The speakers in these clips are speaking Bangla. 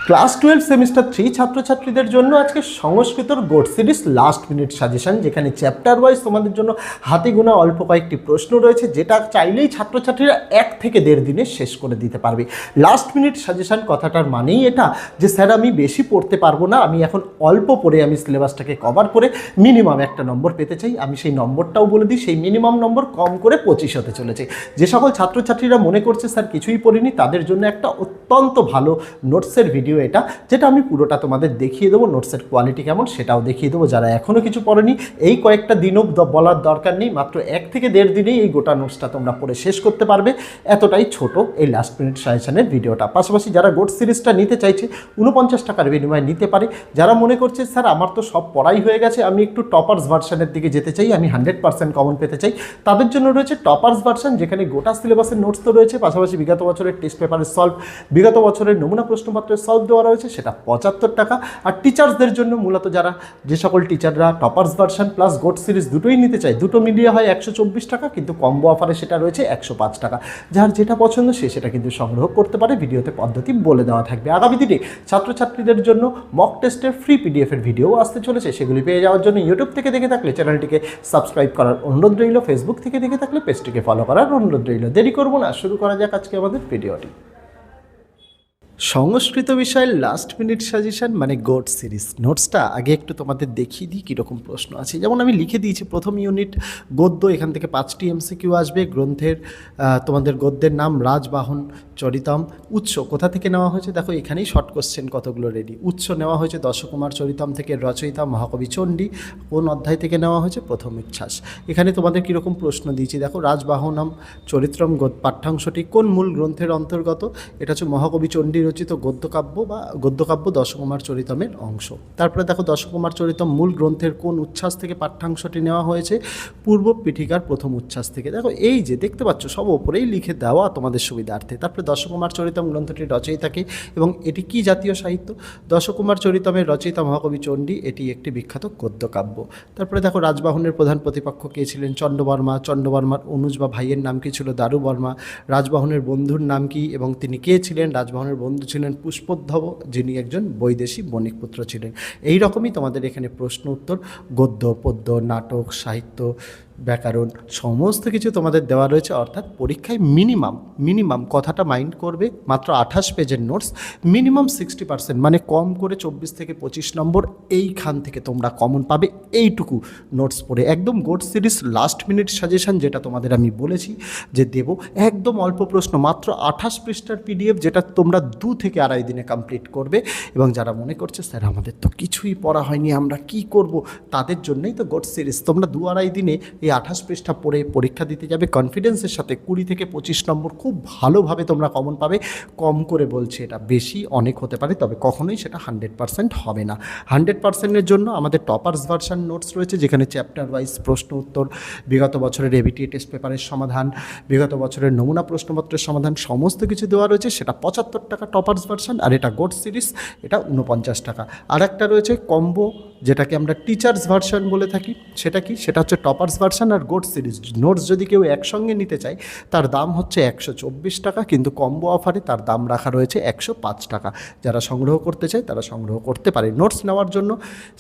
ক্লাস 12 সেমিস্টার 3 ছাত্রছাত্রীদের জন্য আজকে সংস্কৃতর গোট সিরিজ লাস্ট মিনিট সাজেশন, যেখানে চ্যাপ্টার ওয়াইজ তোমাদের জন্য হাতে গোনা অল্প কয়েকটি প্রশ্ন রয়েছে, যেটা চাইলেই ছাত্রছাত্রীরা 1 থেকে 1.5 দিনে শেষ করে দিতে পারবে। লাস্ট মিনিট সাজেশন কথাটার মানেই এটা যে স্যার আমি বেশি পড়তে পারবো না, আমি এখন অল্প পড়ে আমি সিলেবাসটাকে কভার করে মিনিমাম একটা নম্বর পেতে চাই। আমি সেই নম্বরটাও বলে দিই, সেই মিনিমাম নম্বর কম করে 25 হতে চলেছে। যে সকল ছাত্রছাত্রীরা মনে করছে স্যার কিছুই পড়িনি, তাদের জন্য একটা অত্যন্ত ভালো নোটসের ভিডিও এটা, যেটা আমি পুরোটা তোমাদের দেখিয়ে দেবো। নোটসের কোয়ালিটি কেমন সেটাও দেখিয়ে দেবো। যারা এখনও কিছু পড়েনি, এই কয়েকটা দিনও বলার দরকার নেই, মাত্র 1 থেকে 1.5 দিনেই এই গোটা নোটসটা তোমরা পড়ে শেষ করতে পারবে। এতটাই ছোট এই লাস্ট মিনিট সাজেশনের ভিডিওটা। পাশাপাশি যারা গোট সিরিজটা নিতে চাইছে 49 টাকার বিনিময়ে নিতে পারে। যারা মনে করছে স্যার আমার তো সব পড়াই হয়ে গেছে, আমি একটু টপার্স ভার্সনের দিকে যেতে চাই, আমি 100% কমন পেতে চাই, তাদের জন্য রয়েছে টপার্স ভার্সন, যেখানে গোটা সিলেবাসের নোটস তো রয়েছে, পাশাপাশি বিগত বছরের টেস্ট পেপারের সলভ, বিগত বছরের নমুনা প্রশ্নপত্রের সলভ দেওয়া রয়েছে, সেটা 75 টাকা। আর টিচার্সদের জন্য মূলত যারা যে সকল টিচাররা toppers version plus goat series দুটোই নিতে চায়, দুটো মিলিয়ে হয় 124 টাকা, কিন্তু কম্বো অফারে সেটা রয়েছে 105 টাকা। যার যেটা পছন্দ সে সেটা কিন্তু সংগ্রহ করতে পারে। ভিডিওতে পদ্ধতি বলে দেওয়া থাকবে। আগামী দিনে ছাত্রছাত্রীদের জন্য মক টেস্টের ফ্রি পিডিএফের ভিডিও আসতে চলেছে, সেগুলি পেয়ে যাওয়ার জন্য ইউটিউব থেকে দেখে থাকলে চ্যানেলটিকে সাবস্ক্রাইব করার অনুরোধ রইল, ফেসবুক থেকে দেখে থাকলে পেজটিকে ফলো করার অনুরোধ রইল। দেরি করবো না, শুরু করা যাক আজকে আমাদের ভিডিওটি। সংস্কৃত বিষয়ের লাস্ট মিনিট সাজেশন মানে গোট সিরিজ নোটসটা আগে একটু তোমাদের দেখিয়ে দিই কীরকম প্রশ্ন আছে। যেমন আমি লিখে দিয়েছি প্রথম ইউনিট গদ্য, এখান থেকে 5টি এমসিকিউ আসবে। গ্রন্থের তোমাদের গদ্যের নাম রাজবাহন চরিতম। উৎস কোথা থেকে নেওয়া হয়েছে দেখো, এখানেই শর্ট কোশ্চেন কতগুলো রেডি। উৎস নেওয়া হয়েছে দশকুমার চরিতম থেকে, রচয়িতা মহাকবি চণ্ডী। কোন অধ্যায় থেকে নেওয়া হয়েছে? প্রথম উচ্ছ্বাস। এখানে তোমাদের কীরকম প্রশ্ন দিয়েছি দেখো, রাজবাহনম চরিত্রম পাঠ্যাংশটি কোন মূল গ্রন্থের অন্তর্গত? এটা হচ্ছে মহাকবি চণ্ডী রচিত গদ্যকাব্য বা গদ্যকাব্য দশকুমার চরিতমের অংশ। তারপরে দেখো দশকুমার চরিতম মূল গ্রন্থের কোন উচ্ছ্বাস থেকে পাঠ্যাংশটি নেওয়া হয়েছে? পূর্ব পীঠিকার প্রথম উচ্ছ্বাস থেকে। দেখো এই যে দেখতে পাচ্ছ সব ওপরেই লিখে দেওয়া তোমাদের সুবিধার্থে। তারপরে দশকুমার চরিতম গ্রন্থটির রচয়িতাকে এবং এটি কি জাতীয় সাহিত্য? দশকুমার চরিতমের রচয়িতা মহাকবি চণ্ডী, এটি একটি বিখ্যাত গদ্যকাব্য। তারপরে দেখো রাজবাহনের প্রধান প্রতিপক্ষ কে ছিলেন? চণ্ডবর্মা। চণ্ডবর্মার অনুজ বা ভাইয়ের নাম কি ছিল? দারুবর্মা। রাজবাহনের বন্ধুর নাম কি এবং তিনি কে ছিলেন? রাজবাহনের বন্ধু ছিলেন পুষ্পোদ্ধব, যিনি একজন বৈদেশী বণিক পুত্র ছিলেন। এই রকমই তোমাদের এখানে প্রশ্ন উত্তর, গদ্য পদ্য নাটক সাহিত্য ব্যাকরণ সমস্ত কিছু তোমাদের দেওয়া রয়েছে। অর্থাৎ পরীক্ষায় মিনিমাম কথাটা মাইন্ড করবে, মাত্র 28 পেজের নোটস, মিনিমাম 60% মানে কম করে 24 থেকে 25 নম্বর এইখান থেকে তোমরা কমন পাবে। এইটুকু নোটস পড়ে একদম goat series last minute suggestion, যেটা তোমাদের আমি বলেছি যে দেব, একদম অল্প প্রশ্ন, মাত্র 28 পৃষ্ঠার পিডিএফ, যেটা তোমরা 2 থেকে 2.5 দিনে কমপ্লিট করবে। এবং যারা মনে করছে স্যার আমাদের তো কিছুই পড়া হয়নি, আমরা কি করব, তাদের জন্যই তো গোট সিরিজ। তোমরা 2-2.5 দিনে এই 28 পৃষ্ঠা পড়ে পরীক্ষা দিতে যাবে কনফিডেন্সের সাথে। 20 থেকে 25 নম্বর খুব ভালোভাবে তোমরা কমন পাবে। কম করে বলছে, এটা বেশি অনেক হতে পারে, তবে কখনোই সেটা 100% হবে না। 100%-এর জন্য আমাদের টপার্স ভার্সন নোটস রয়েছে, যেখানে চ্যাপ্টার ওয়াইজ প্রশ্ন উত্তর, বিগত বছরের এবিটি টেস্ট পেপারের সমাধান, বিগত বছরের নমুনা প্রশ্নপত্রের সমাধান সমস্ত কিছু দেওয়া রয়েছে। সেটা 75 টাকা টপার্স ভার্সন। আর এটা গোট সিরিজ, এটা 49 টাকা। আর একটা রয়েছে কম্বো, যেটাকে আমরা টিচার্স ভার্সন বলে থাকি। সেটা কি? সেটা হচ্ছে টপার্স ভার্সন আর গোট সিরিজ নোটস। যদি কেউ একসঙ্গে নিতে চায় তার দাম হচ্ছে 124 টাকা, কিন্তু কম্বো অফারে তার দাম রাখা রয়েছে 105 টাকা। যারা সংগ্রহ করতে চায় তারা সংগ্রহ করতে পারে। নোটস নেওয়ার জন্য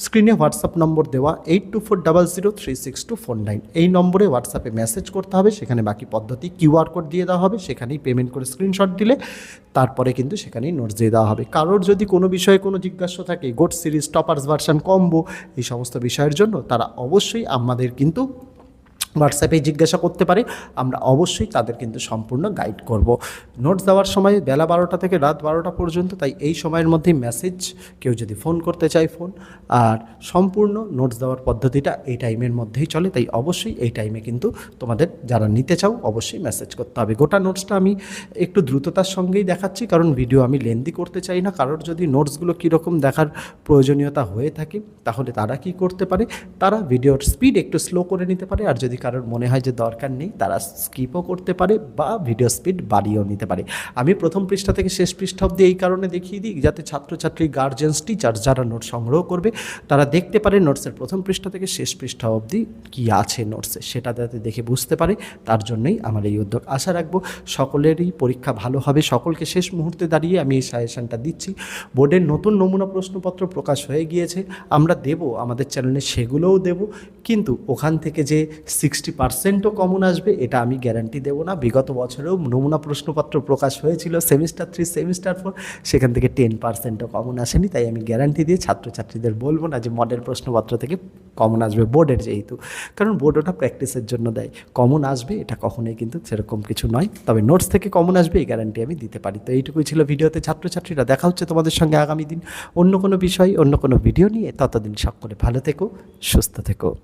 স্ক্রিনে হোয়াটসঅ্যাপ নম্বর দেওয়া 8240036249, এই নম্বরে হোয়াটসঅ্যাপে মেসেজ করতে হবে। সেখানে বাকি পদ্ধতি কিউআর কোড দিয়ে দেওয়া হবে, সেখানেই পেমেন্ট করে স্ক্রিনশট দিলে তারপরে কিন্তু সেখানেই নোটস দিয়ে দেওয়া হবে। কারোর যদি কোনো বিষয়ে কোনো জিজ্ঞাসা থাকে, goat series toppers version combo এই সমস্ত বিষয়ের জন্য, তারা অবশ্যই আমাদের কিন্তু হোয়াটসঅ্যাপে জিজ্ঞাসা করতে পারে। আমরা অবশ্যই তাদের কিন্তু সম্পূর্ণ গাইড করব। নোটস দেওয়ার সময় বেলা 12টা থেকে রাত 12টা পর্যন্ত, তাই এই সময়ের মধ্যে মেসেজ, কেউ যদি ফোন করতে চায় ফোন। আর সম্পূর্ণ নোটস দেওয়ার পদ্ধতিটা এই টাইমের মধ্যেই চলে, তাই অবশ্যই এই টাইমে কিন্তু তোমাদের যারা নিতে চাও অবশ্যই মেসেজ করতে হবে। গোটা নোটসটা আমি একটু দ্রুততার সঙ্গেই দেখাচ্ছি, কারণ ভিডিও আমি লেন্দি করতে চাই না। কারোর যদি নোটসগুলো কীরকম দেখার প্রয়োজনীয়তা হয়ে থাকে, তাহলে তারা কি করতে পারে, তারা ভিডিওর স্পিড একটু স্লো করে নিতে পারে। আর যদি কারোর মনে হয় যে দরকার নেই তারা স্কিপও করতে পারে বা ভিডিও স্পিড বাড়িয়েও নিতে পারে। আমি প্রথম পৃষ্ঠা থেকে শেষ পৃষ্ঠা অবধি এই কারণে দেখিয়ে দিই যাতে ছাত্রছাত্রী, গার্জেন্স, টিচার যারা নোট সংগ্রহ করবে তারা দেখতে পারে নোটসের প্রথম পৃষ্ঠা থেকে শেষ পৃষ্ঠা অবধি কী আছে নোটসে, সেটা যাতে দেখে বুঝতে পারে। তার জন্যই আমার এই উদ্যোগ। আশা রাখবো সকলেরই পরীক্ষা ভালো হবে। সকলকে শেষ মুহূর্তে দাঁড়িয়ে আমি এই সাজেশনটা দিচ্ছি। বোর্ডের নতুন নমুনা প্রশ্নপত্র প্রকাশ হয়ে গিয়েছে, আমরা দেব আমাদের চ্যানেলে, সেগুলোও দেব, কিন্তু ওখান থেকে যে 60%ও কমন আসবে এটা আমি গ্যারান্টি দেবো না। বিগত বছরেও নমুনা প্রশ্নপত্র প্রকাশ হয়েছিল সেমিস্টার 3, সেমিস্টার 4, সেখান থেকে 10%ও কমন আসেনি। তাই আমি গ্যারান্টি দিয়ে ছাত্রছাত্রীদের বলবো না যে মডেল প্রশ্নপত্র থেকে কমন আসবে বোর্ডের, যেহেতু কারণ বোর্ড ওটা প্র্যাকটিসের জন্য দেয়। কমন আসবে এটা কখনোই কিন্তু সেরকম কিছু নয়, তবে নোটস থেকে কমন আসবে এই গ্যারান্টি আমি দিতে পারি। তো এইটুকুই ছিল ভিডিওতে ছাত্রছাত্রীরা। দেখা হচ্ছে তোমাদের সঙ্গে আগামী দিন অন্য কোনো বিষয়, অন্য কোনো ভিডিও নিয়ে। ততদিন সকলে ভালো থেকো, সুস্থ থেকো।